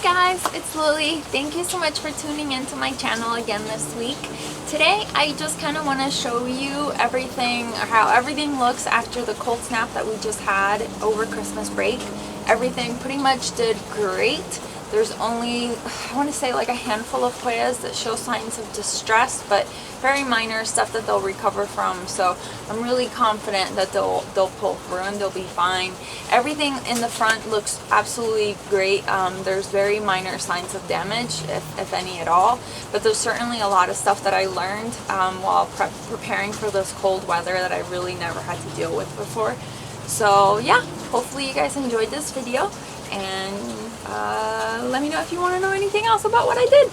guys, it's Lily. Thank you so much for tuning into my channel again this week. Today I just kind of want to show you everything, or how everything looks after the cold snap that we just had over Christmas break. Everything pretty much did great. There's only, I want to say, like a handful of Hoyas that show signs of distress, but very minor stuff that they'll recover from. So I'm really confident that they'll pull through and they'll be fine. Everything in the front looks absolutely great. There's very minor signs of damage, if any at all. But there's certainly a lot of stuff that I learned while preparing for this cold weather that I really never had to deal with before. So yeah, hopefully you guys enjoyed this video, and let me know if you want to know anything else about what I did.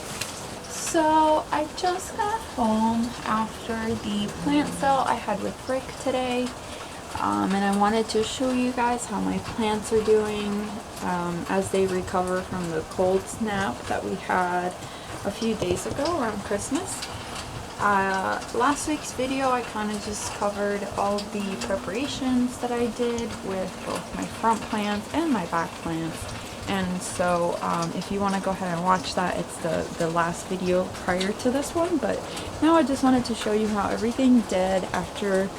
So I just got home after the plant sale I had with Rick today, and I wanted to show you guys how my plants are doing as they recover from the cold snap that we had a few days ago around Christmas. Last week's video I kind of just covered all the preparations that I did with both my front plants and my back plants. And so if you want to go ahead and watch that, it's the last video prior to this one. But now I just wanted to show you how everything did after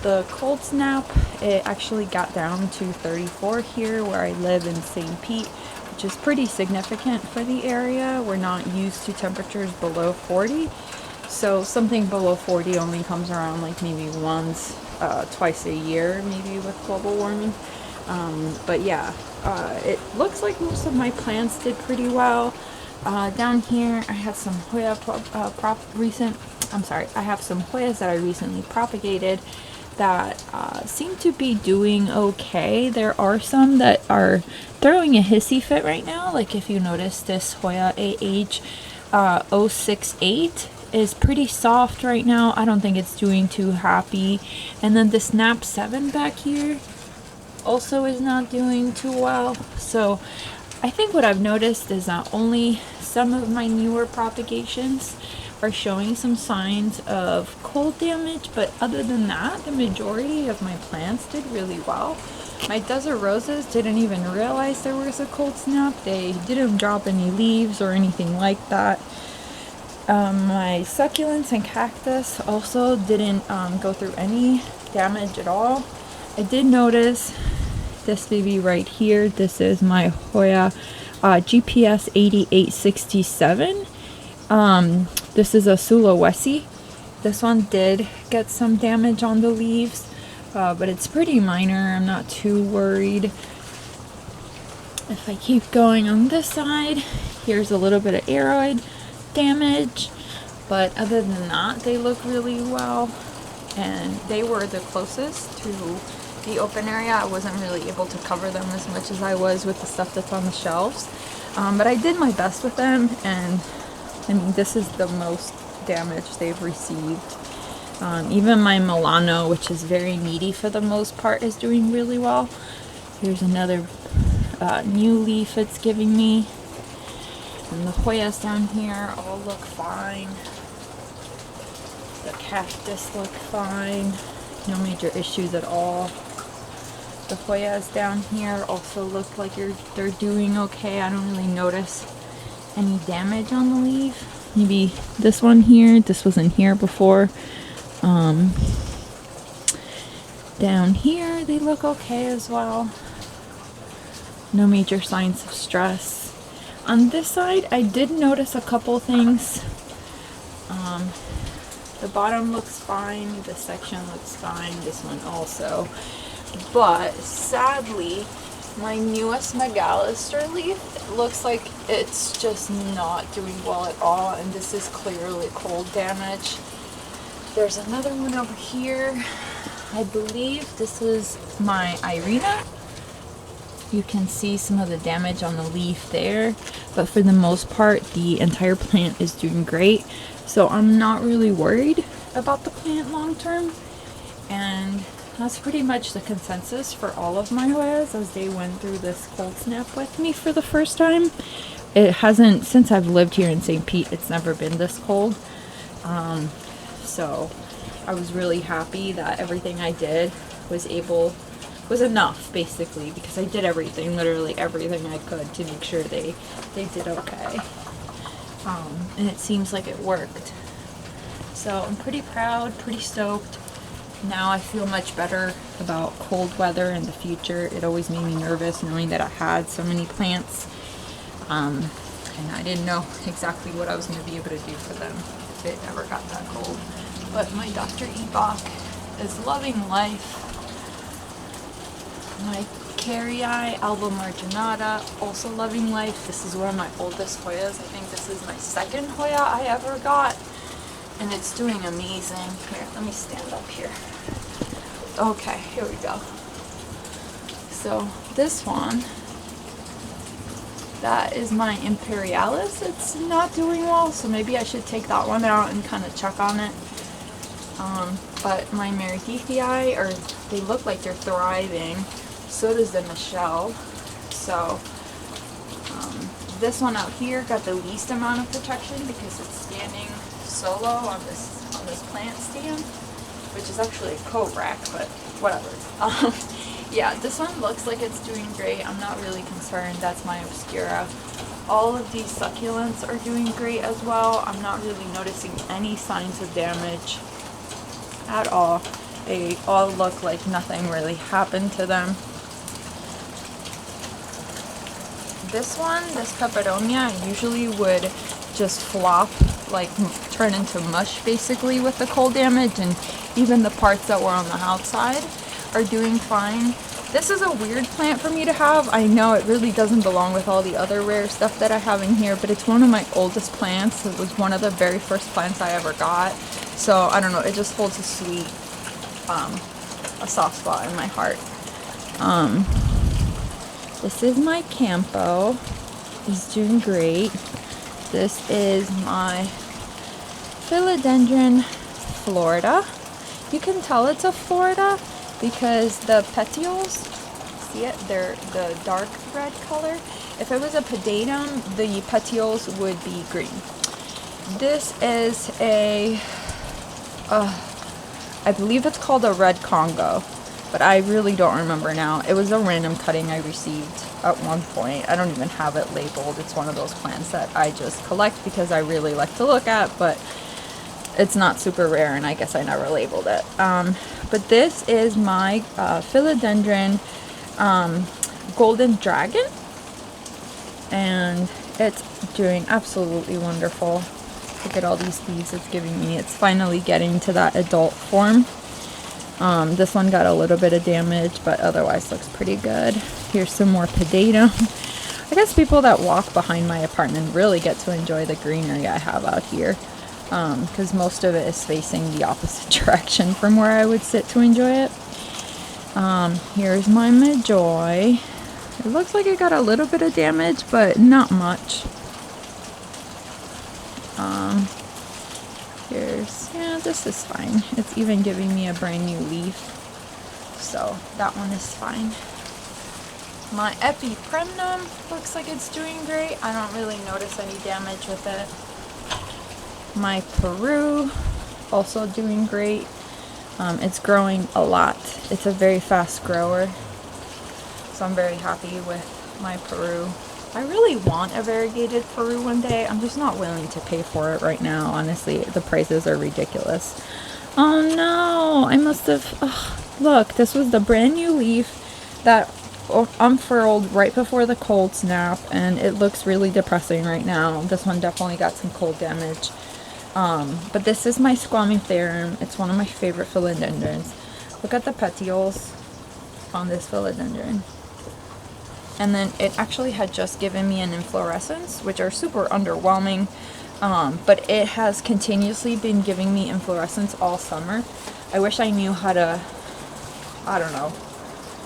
the cold snap. It actually got down to 34 here where I live in St. Pete, which is pretty significant for the area. We're not used to temperatures below 40. So something below 40 only comes around like maybe once, twice a year, maybe with global warming. But yeah, it looks like most of my plants did pretty well. Down here I have some Hoya I have some Hoyas that I recently propagated that seem to be doing okay. There are some that are throwing a hissy fit right now. Like if you notice, this Hoya AH068 is pretty soft right now. I don't think it's doing too happy. And then the Snap 7 back here also is not doing too well. So I think what I've noticed is that only some of my newer propagations are showing some signs of cold damage, but other than that, the majority of my plants did really well. My desert roses didn't even realize there was a cold snap. They didn't drop any leaves or anything like that. My succulents and cactus also didn't go through any damage at all. I did notice this baby right here. This is my Hoya GPS 8867. This is a Sulawesi. This one did get some damage on the leaves, but it's pretty minor. I'm not too worried. If I keep going on this side, here's a little bit of aroid damage, but other than that, they look really well, and they were the closest to the open area. I wasn't really able to cover them as much as I was with the stuff that's on the shelves, but I did my best with them, and I mean, this is the most damage they've received. Even my Milano, which is very needy for the most part, is doing really well. Here's another new leaf it's giving me. And the Hoyas down here all look fine. The cactus look fine. No major issues at all. The Hoyas down here also look like they're doing okay. I don't really notice any damage on the leaf. Maybe this one here. This wasn't here before. Down here they look okay as well. No major signs of stress. On this side, I did notice a couple things. The bottom looks fine, this section looks fine, this one also. But sadly, my newest McAllister leaf looks like it's just not doing well at all, and this is clearly cold damage. There's another one over here. I believe this is my Irina. You can see some of the damage on the leaf there, but for the most part, the entire plant is doing great. So I'm not really worried about the plant long term, and that's pretty much the consensus for all of my Hoyas as they went through this cold snap with me for the first time. It hasn't, since I've lived here in St. Pete, it's never been this cold. So I was really happy that everything I did was able was enough, basically, because I did everything, literally everything I could to make sure they did okay. And it seems like it worked. So I'm pretty proud, pretty stoked. Now I feel much better about cold weather in the future. It always made me nervous knowing that I had so many plants. And I didn't know exactly what I was going to be able to do for them if it ever got that cold. But my Dr. Ebach is loving life. My Carrii Alba Marginata, also loving life. This is one of my oldest Hoyas. I think this is my second Hoya I ever got. And it's doing amazing. Here, let me stand up here. Okay, here we go. So this one, that is my Imperialis. It's not doing well, so maybe I should take that one out and kind of check on it. But my Meredithii, they look like they're thriving. So does the Michelle. So this one out here got the least amount of protection because it's standing solo on this plant stand, which is actually a coat rack, but whatever. Yeah, this one looks like it's doing great. I'm not really concerned. That's my Obscura. All of these succulents are doing great as well. I'm not really noticing any signs of damage at all. They all look like nothing really happened to them. This one, this Peperonia, usually would just flop, like turn into mush basically with the cold damage, and even the parts that were on the outside are doing fine. This is a weird plant for me to have. I know it really doesn't belong with all the other rare stuff that I have in here, but it's one of my oldest plants. It was one of the very first plants I ever got. So I don't know, it just holds a sweet, a soft spot in my heart. This is my Campo. He's doing great. This is my Philodendron Florida. You can tell it's a Florida because the petioles, see it? They're the dark red color. If it was a pedatum, the petioles would be green. This is a, I believe it's called a red Congo, but I really don't remember now. It was a random cutting I received at one point. I don't even have it labeled. It's one of those plants that I just collect because I really like to look at, but it's not super rare, and I guess I never labeled it. But this is my Philodendron Golden Dragon, and it's doing absolutely wonderful. Look at all these leaves it's giving me. It's finally getting to that adult form. This one got a little bit of damage, but otherwise looks pretty good. Here's some more pedatum. I guess people that walk behind my apartment really get to enjoy the greenery I have out here, because most of it is facing the opposite direction from where I would sit to enjoy it. Here's my Majoy. It looks like it got a little bit of damage, but not much. Yeah, this is fine. It's even giving me a brand new leaf, so that one is fine. My Ep10 looks like it's doing great. I don't really notice any damage with it. My Peru, also doing great. It's growing a lot. It's a very fast grower, so I'm very happy with my Peru. I really want a variegated Peru one day. I'm just not willing to pay for it right now. Honestly, the prices are ridiculous. Oh no, I must have... look, this was the brand new leaf that unfurled right before the cold snap, and it looks really depressing right now. This one definitely got some cold damage. But this is my Squamiferarum. It's one of my favorite philodendrons. Look at the petioles on this philodendron. And then it actually had just given me an inflorescence, which are super underwhelming, but it has continuously been giving me inflorescence all summer. I wish I knew how to, I don't know,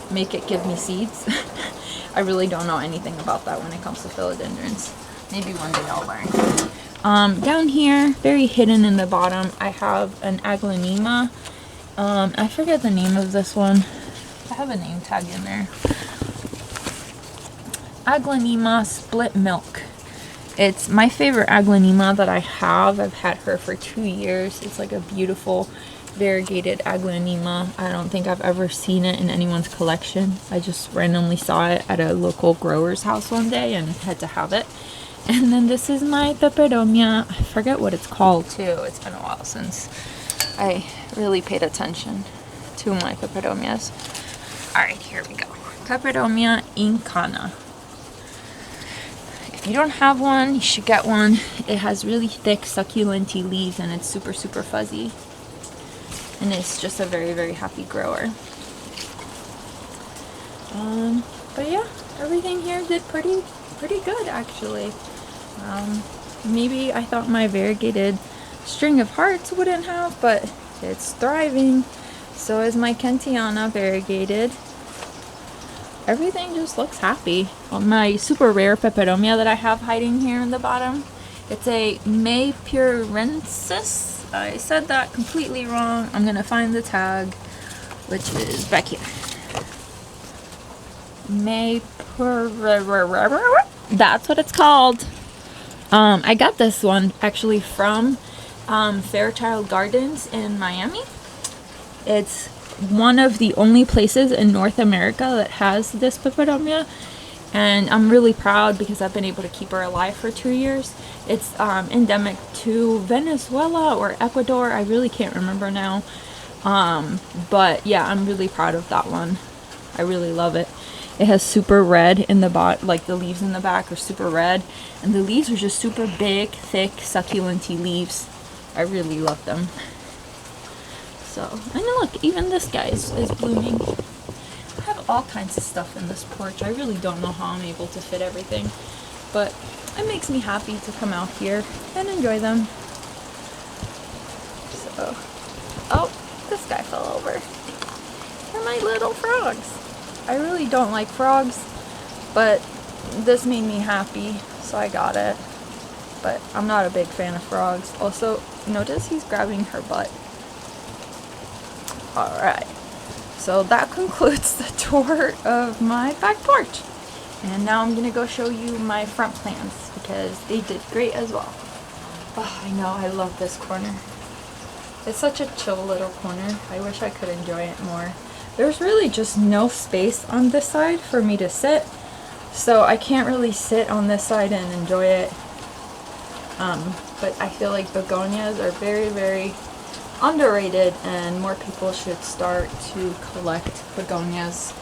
make it give me seeds. I really don't know anything about that when it comes to philodendrons. Maybe one day I'll learn. Down here, very hidden in the bottom, I have an Aglaonema. I forget the name of this one. I have a name tag in there. Aglaonema Split Milk. It's my favorite Aglaonema that I have. I've had her for 2 years. It's like a beautiful variegated aglaonema. I don't think I've ever seen it in anyone's collection. I just randomly saw it at a local grower's house one day and had to have it. And then this is my peperomia. I forget what it's called too. It's been a while since I really paid attention to my peperomias. Alright, here we go. Peperomia incana. If you don't have one, you should get one. It has really thick, succulent leaves and it's super, super fuzzy. And it's just a very, very happy grower. But yeah, everything here did pretty good actually. Maybe I thought my variegated string of hearts wouldn't have, but it's thriving. So is my Kentiana variegated. Everything just looks happy. My super rare peperomia that I have hiding here in the bottom, it's a Maypurensis. I said that completely wrong. I'm gonna find the tag, which is back here. That's what it's called. I got this one actually from Fairchild Gardens in Miami. It's one of the only places in North America that has this peperomia, and I'm really proud because I've been able to keep her alive for 2 years. It's endemic to Venezuela or Ecuador. I really can't remember now. But yeah, I'm really proud of that one. I really love it. It has super red in the like the leaves in the back are super red, and the leaves are just super big, thick, succulent leaves. I really love them. So, and look, even this guy is blooming. I have all kinds of stuff in this porch. I really don't know how I'm able to fit everything, but it makes me happy to come out here and enjoy them. So, oh, this guy fell over. They're my little frogs. I really don't like frogs, but this made me happy, so I got it. But I'm not a big fan of frogs. Also, notice he's grabbing her butt. Alright, so that concludes the tour of my back porch. And now I'm going to go show you my front plants because they did great as well. Oh, I know, I love this corner. It's such a chill little corner. I wish I could enjoy it more. There's really just no space on this side for me to sit, so I can't really sit on this side and enjoy it. But I feel like begonias are very, very underrated and more people should start to collect begonias.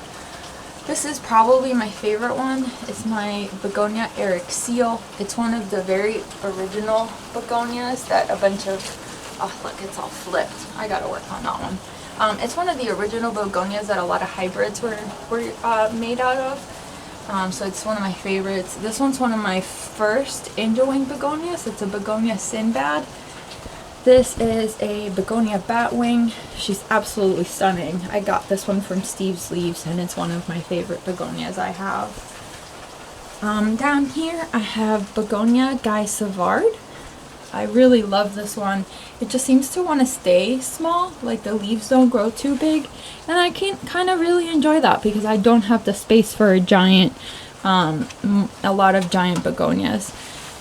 This is probably my favorite one. It's my begonia erixio. It's one of the very original begonias that a bunch of, oh look, it's all flipped. I gotta work on that one. It's one of the original begonias that a lot of hybrids were made out of. So it's one of my favorites. This one's one of my first angel wing begonias. It's a begonia Sinbad. This is a begonia batwing. She's absolutely stunning. I got this one from Steve's Leaves and it's one of my favorite begonias I have. Down here I have begonia Guy Savard. I really love this one. It just seems to want to stay small, like the leaves don't grow too big, and I can kind of really enjoy that because I don't have the space for a giant, a lot of giant begonias.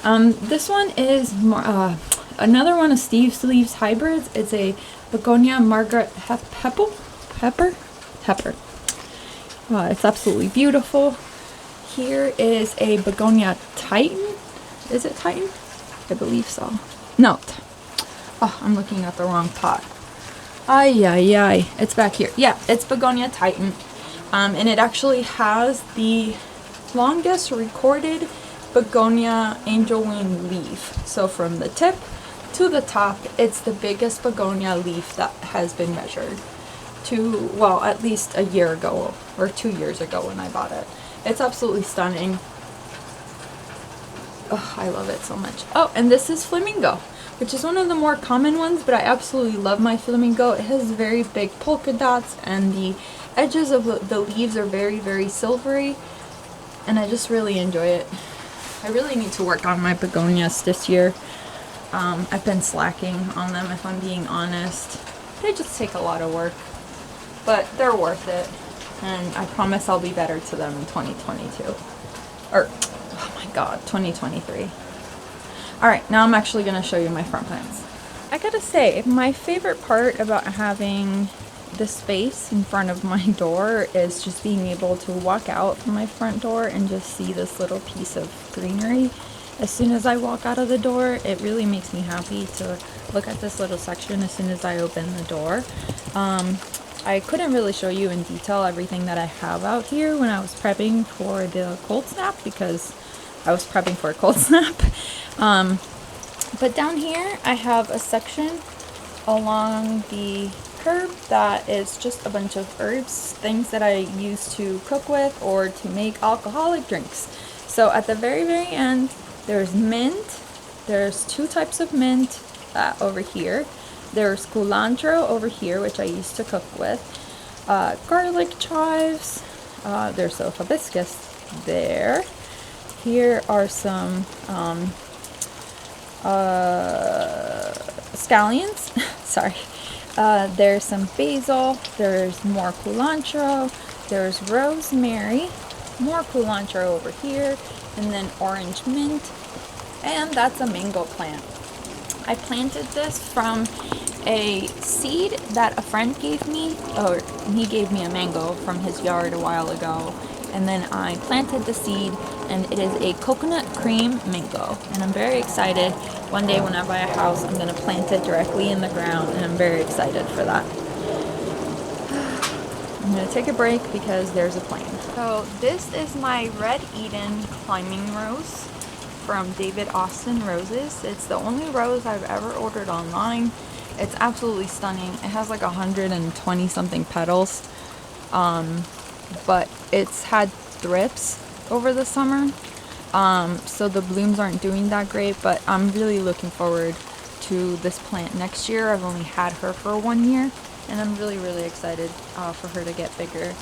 This one is more, another one of Steve's Leaves hybrids. It's a begonia Margaret Pepper. It's absolutely beautiful. Here is a begonia Titan. Is it Titan? I believe so. No. Oh, I'm looking at the wrong pot. Ay. It's back here. Yeah, it's begonia Titan. And it actually has the longest recorded begonia angel wing leaf. So from the tip to the top, it's the biggest begonia leaf that has been measured to, well, at least a year ago or 2 years ago when I bought it. It's absolutely stunning. Oh, I love it so much. Oh, and this is flamingo, which is one of the more common ones, but I absolutely love my flamingo. It has very big polka dots and the edges of the leaves are very, very silvery, and I just really enjoy it. I really need to work on my begonias this year. I've been slacking on them, if I'm being honest. They just take a lot of work, but they're worth it, and I promise I'll be better to them in 2022. Or, oh my god, 2023. Alright, now I'm actually going to show you my front plants. I gotta say, my favorite part about having the space in front of my door is just being able to walk out from my front door and just see this little piece of greenery. As soon as I walk out of the door, it really makes me happy to look at this little section as soon as I open the door. I couldn't really show you in detail everything that I have out here when I was prepping for the cold snap, because I was prepping for a cold snap. But down here I have a section along the curb that is just a bunch of herbs, things that I use to cook with or to make alcoholic drinks. So at the very end, there's mint. There's 2 types of mint over here. There's culantro over here, which I used to cook with. Garlic chives. There's a hibiscus there. Here are some scallions. Sorry. There's some basil. There's more culantro. There's rosemary. More culantro over here. And then orange mint. And that's a mango plant. I planted this from a seed that a friend gave me, or he gave me a mango from his yard a while ago. And then I planted the seed, and it is a coconut cream mango. And I'm very excited. One day when I buy a house, I'm going to plant it directly in the ground, and I'm very excited for that. I'm going to take a break because there's a plane. So this is my Red Eden climbing rose from David Austin Roses. It's the only rose I've ever ordered online. It's absolutely stunning. It has like 120 something petals, but it's had thrips over the summer, so the blooms aren't doing that great, but I'm really looking forward to this plant next year. I've only had her for 1 year, and I'm really excited for her to get bigger.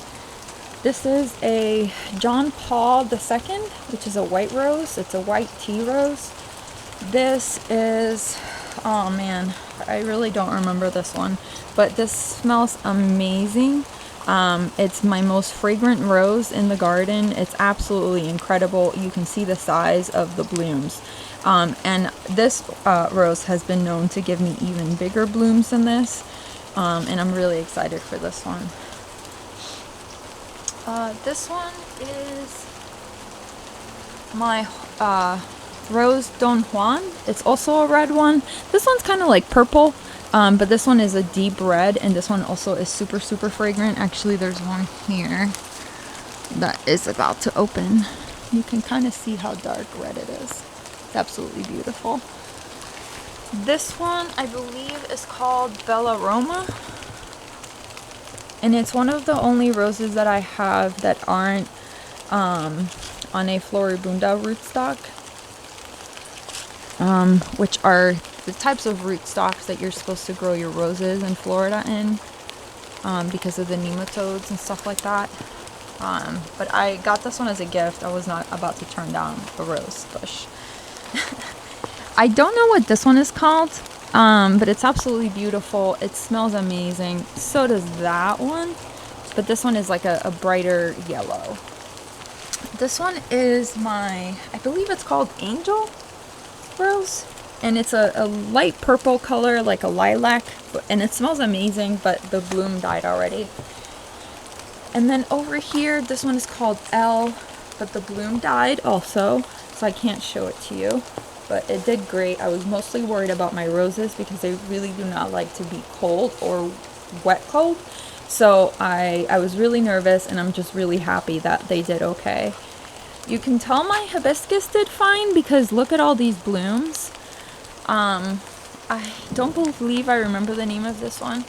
This is a John Paul II, which is a white rose. It's a white tea rose. This is, oh man, I really don't remember this one, but this smells amazing. It's my most fragrant rose in the garden. It's absolutely incredible. You can see the size of the blooms. And this rose has been known to give me even bigger blooms than this. And I'm really excited for this one. This one is my Rose Don Juan. It's also a red one. This one's kind of like purple, but this one is a deep red, and this one also is super fragrant. Actually, there's one here that is about to open. You can kind of see how dark red it is. It's absolutely beautiful. This one, I believe, is called Bella Roma. And it's one of the only roses that I have that aren't on a Floribunda rootstock, which are the types of rootstocks that you're supposed to grow your roses in Florida in, because of the nematodes and stuff like that. But I got this one as a gift. I was not about to turn down a rose bush. I don't know what this one is called, but it's absolutely beautiful. It smells amazing. So does that one. But this one is like a brighter yellow. This one is my, I believe it's called Angel Rose. And it's a light purple color, like a lilac. And it smells amazing, but the bloom died already. And then over here, this one is called L, but the bloom died also. So I can't show it to you. But it did great. I was mostly worried about my roses because they really do not like to be cold or wet cold. So I was really nervous, and I'm just really happy that they did okay. You can tell my hibiscus did fine because look at all these blooms. I don't believe I remember the name of this one.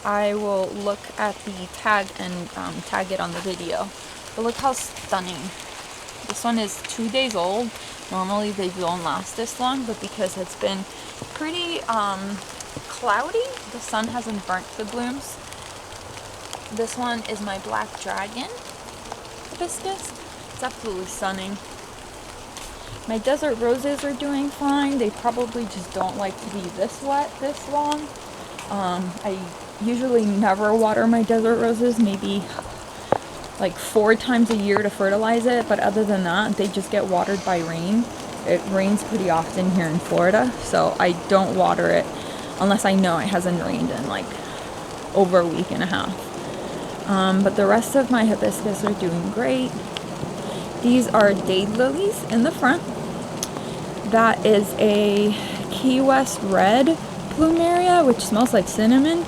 I will look at the tag and tag it on the video. But look how stunning. This one is 2 days old. Normally they don't last this long, but because it's been pretty cloudy, the sun hasn't burnt the blooms. This one is my Black Dragon hibiscus. It's absolutely stunning. My desert roses are doing fine. They probably just don't like to be this wet this long. I usually never water my desert roses, maybe like 4 times a year to fertilize it, but other than that, they just get watered by rain. It rains pretty often here in Florida, so I don't water it unless I know it hasn't rained in like over a week and a half. But the rest of my hibiscus are doing great. These are daylilies in the front. That is a Key West red plumeria, which smells like cinnamon.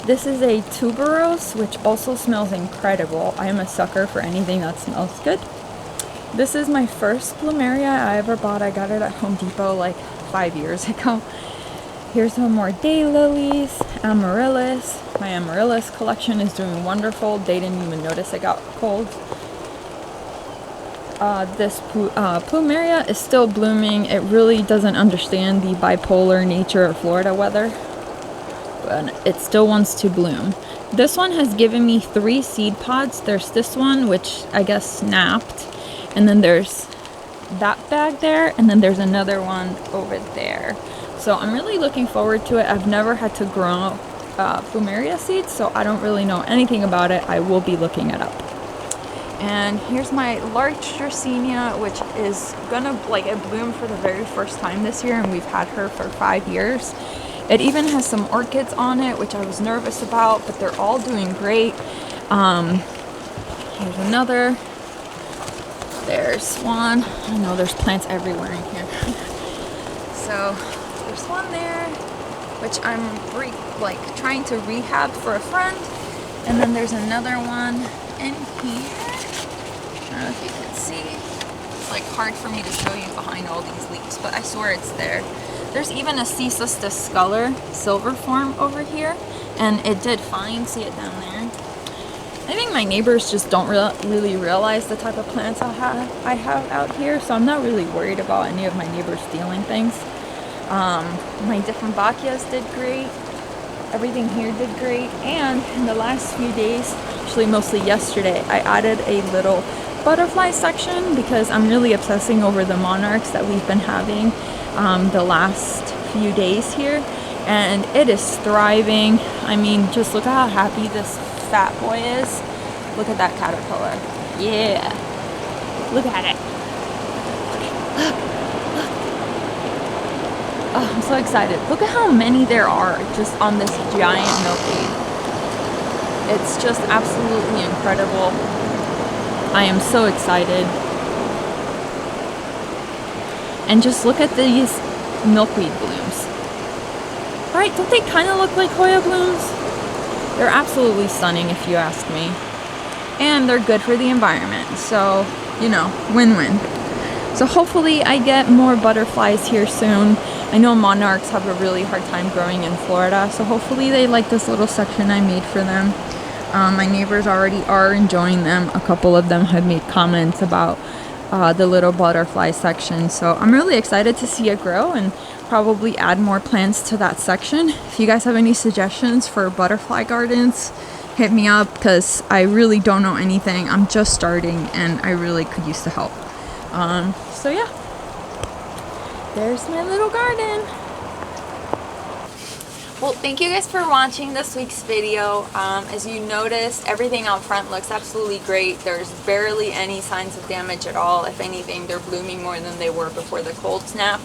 This is a tuberose, which also smells incredible. I am a sucker for anything that smells good. This is my first plumeria I ever bought. I got it at Home Depot like 5 years ago. Here's some more daylilies, amaryllis. My amaryllis collection is doing wonderful. They didn't even notice it got cold. This plumeria is still blooming. It really doesn't understand the bipolar nature of Florida weather, but it still wants to bloom. This one has given me 3 seed pods. There's this one, which I guess snapped, and then there's that bag there, and then there's another one over there. So I'm really looking forward to it. I've never had to grow plumeria seeds, so I don't really know anything about it. I will be looking it up. And here's my large Dracaena, which is gonna it bloomed for the very first time this year, and we've had her for 5 years. It even has some orchids on it, which I was nervous about, but they're all doing great. Here's another. There's one. I know there's plants everywhere in here. So there's one there, which I'm trying to rehab for a friend. And then there's another one in here. I don't know if you can see. It's like hard for me to show you behind all these leaves, but I swear it's there. There's even a Cesus discolor silver form over here, and it did fine. See it down there. I think my neighbors just don't really realize the type of plants I have out here, so I'm not really worried about any of my neighbors stealing things. My different Bacchias did great. Everything here did great, and in the last few days, actually mostly yesterday, I added a little butterfly section because I'm really obsessing over the monarchs that we've been having the last few days here, and it is thriving. I mean, just look at how happy this fat boy is. Look at that caterpillar. Yeah, look at it. Look. Oh, I'm so excited. Look at how many there are just on this giant milkweed. It's just absolutely incredible. I am so excited. And just look at these milkweed blooms. Right, don't they kind of look like Hoya blooms? They're absolutely stunning if you ask me. And they're good for the environment. So, you know, win-win. So hopefully I get more butterflies here soon. I know monarchs have a really hard time growing in Florida, so hopefully they like this little section I made for them. My neighbors already are enjoying them. A couple of them have made comments about the little butterfly section, so I'm really excited to see it grow and probably add more plants to that section. If you guys have any suggestions for butterfly gardens, hit me up, because I really don't know anything. I'm just starting and I really could use the help. So yeah, there's my little garden. Well, thank you guys for watching this week's video. As you noticed, everything out front looks absolutely great. There's barely any signs of damage at all. If anything, they're blooming more than they were before the cold snap.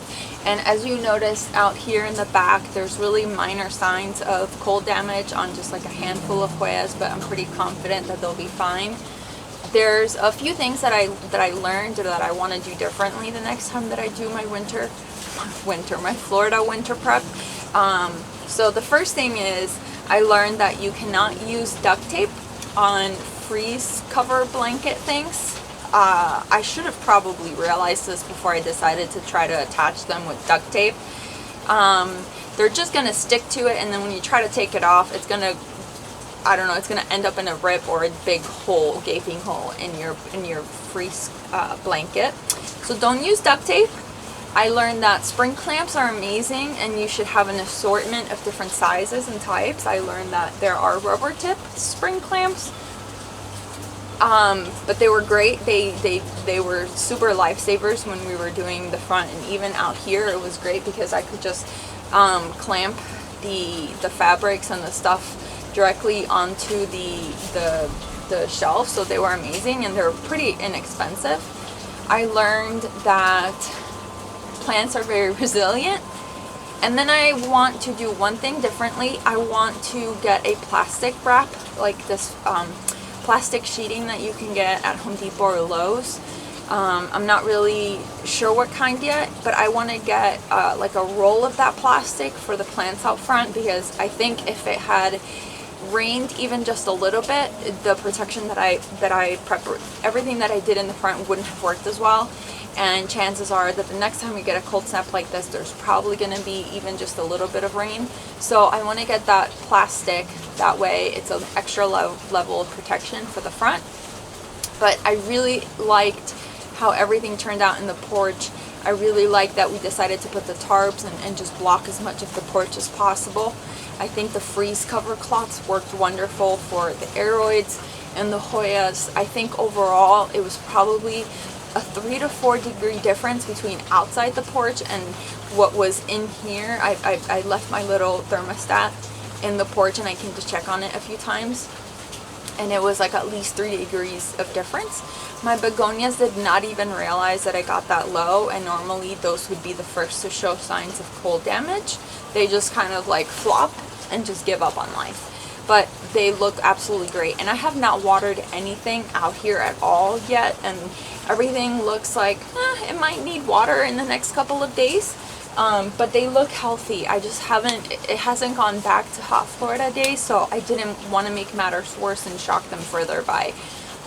And as you noticed out here in the back, there's really minor signs of cold damage on just like a handful of Hoyas, but I'm pretty confident that they'll be fine. There's a few things that I learned that I want to do differently the next time that I do my my Florida winter prep. So the first thing is I learned that you cannot use duct tape on freeze cover blanket things. I should have probably realized this before I decided to try to attach them with duct tape. They're just gonna stick to it, and then when you try to take it off, it's gonna, I don't know, it's gonna end up in a rip or a big hole, gaping hole in your freeze blanket. So don't use duct tape. I learned that spring clamps are amazing, and you should have an assortment of different sizes and types. I learned that there are rubber tip spring clamps, but they were great. They were super lifesavers when we were doing the front, and even out here it was great because I could just clamp the fabrics and the stuff directly onto the shelf. So they were amazing, and they're pretty inexpensive. I learned that plants are very resilient, And then I want to do one thing differently. I want to get a plastic wrap, like this plastic sheeting that you can get at Home Depot or Lowe's. I'm not really sure what kind yet, but I want to get like a roll of that plastic for the plants out front, because I think if it had rained even just a little bit, the protection that I everything that I did in the front wouldn't have worked as well. And chances are that the next time we get a cold snap like this, there's probably going to be even just a little bit of rain. So I want to get that plastic, that way it's an extra level of protection for the front. But I really liked how everything turned out in the porch. I really like that we decided to put the tarps and just block as much of the porch as possible. I think the freeze cover cloths worked wonderful for the aeroids and the Hoyas. I think overall it was probably a 3 to 4 degree difference between outside the porch and what was in here. I left my little thermostat in the porch and I came to check on it a few times, and it was like at least 3 degrees of difference. My begonias did not even realize that I got that low, and normally those would be the first to show signs of cold damage. They just kind of like flop and just give up on life. But they look absolutely great, and I have not watered anything out here at all yet, and everything looks like it might need water in the next couple of days, but they look healthy. I just haven't, it hasn't gone back to hot Florida days, so I didn't want to make matters worse and shock them further by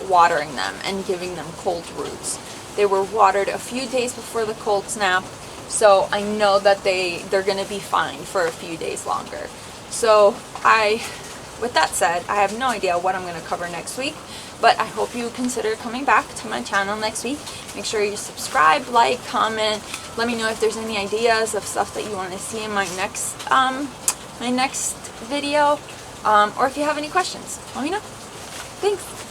watering them and giving them cold roots. They were watered a few days before the cold snap, so I know that they're going to be fine for a few days longer. So with that said, I have no idea what I'm going to cover next week, but I hope you consider coming back to my channel next week. Make sure you subscribe, like, comment. Let me know if there's any ideas of stuff that you want to see in my next video, or if you have any questions, let me know. Thanks.